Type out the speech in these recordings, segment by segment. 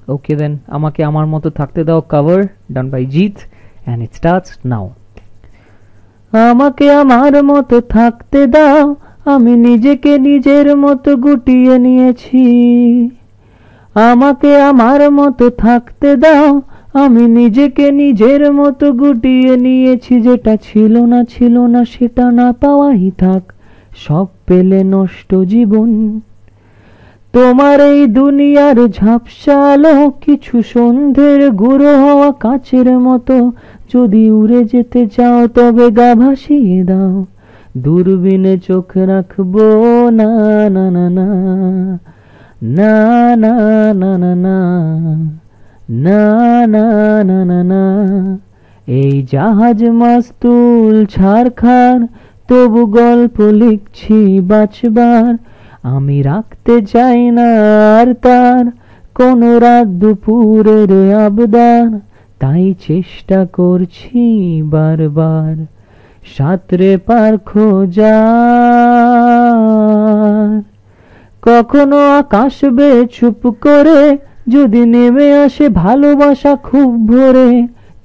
Okay then, আমাকে আমার মতো থাকতে দাও cover done by Jeet and it starts now. আমাকে আমার মতো থাকতে দাও, আমি নিজেকে নিজের মতো গুটিয়ে নিয়েছি। আমাকে আমার মতো থাকতে দাও, আমি নিজেকে নিজের মতো গুটিয়ে নিয়েছি। যেটা ছিল না সেটা না পাওয়াই থাক, সব পেলে নষ্ট জীবন। তোমার এই দুনিয়ার ঝাপসা আলো কিছু সন্ধ্যের গুঁড়ো হওয়া কাচের মতো। যদি উড়ে যেতে চাও তবে গা ভাসিয়ে দাও, দূরবীনে চোখ রাখবো না না না না না না না না না না না না না না। এই জাহাজ মাস্তুল ছাড়খাড়, তবু গল্প লিখছি বাঁচবার। আমি রাখতে চাই না আর তার কোনো রাত দুপুরের আবদার, তাই চেষ্টা করছি বারবার সাঁতরে পার খোঁজার। কখনো আকাশ বেয়ে চুপ করে যদি নেমে আসে ভালোবাসা খুব ভোরে।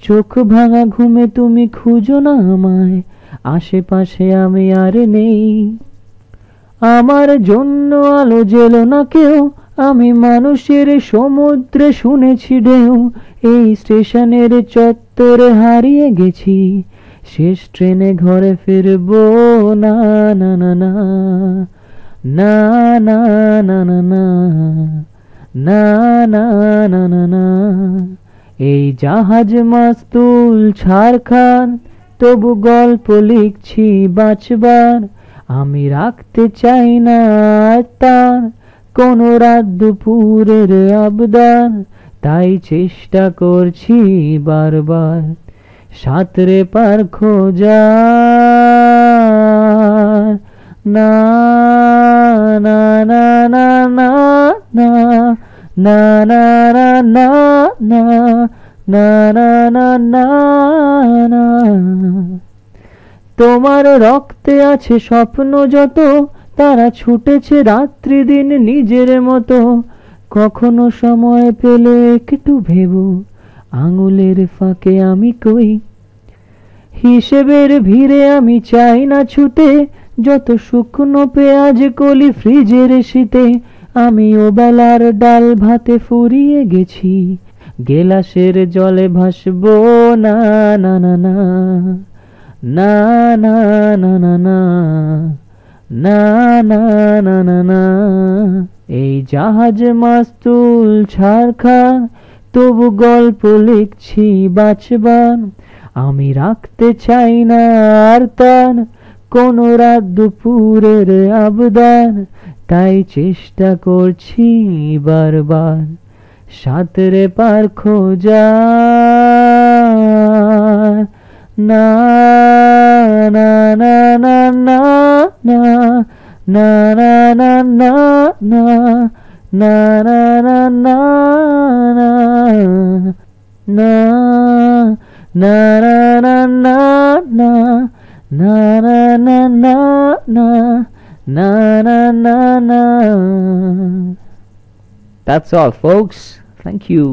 চোখ ভাঙা ঘুমে তুমি খুঁজো না আমায়, আশেপাশে আমি আর নেই। আমার জন্য আলো জ্বেলো না কেউ, আমি মানুষের সমুদ্রে শুনেছি ঢেউ। এই স্টেশনের চত্বরে হারিয়ে গেছি, শেষ ট্রেনে ঘরে ফিরবো না না না না না না না না না না না না না না। এই জাহাজ মাস্তুল ছাড়খাড়, তবু গল্প লিখছি বাঁচবার। আমি রাখতে চাই না তার কোনো রাত দুপুরের আবদার, তাই চেষ্টা করছি বারবার সাঁতরে পার খোঁজার। না না না না না না না না না না না না না না না। তোমার রক্তে আছে স্বপ্ন যত, তারা ছুটেছে রাত্রি দিন নিজের মতো। কখনো সময় পেলে একটু ভেবো, আঙুলের ফাঁকে আমি কই। হিসেবের ভিড়ে আমি চাই না ছুটে, যত শুকনো পেঁয়াজ কলি ফ্রিজের শীতে। আমি ওবেলার ডাল ভাতে ফুরিয়ে গেছি, গেলাসের জলে ভাসবো না না না না না না না না না না না না না না। এই জাহাজ মাস্তুল ছাড়খাড়, তবু গল্প লিখছি বাঁচবার। আমি রাখতে চাই না আর তার কোনো রাত দুপুরের আবদার, তাই চেষ্টা করছি বারবার সাঁতরে পার খোঁজার। না না না না না না না না না না না না না না না না na na na na na na na na na na na na na na. That's all, folks. Thank you.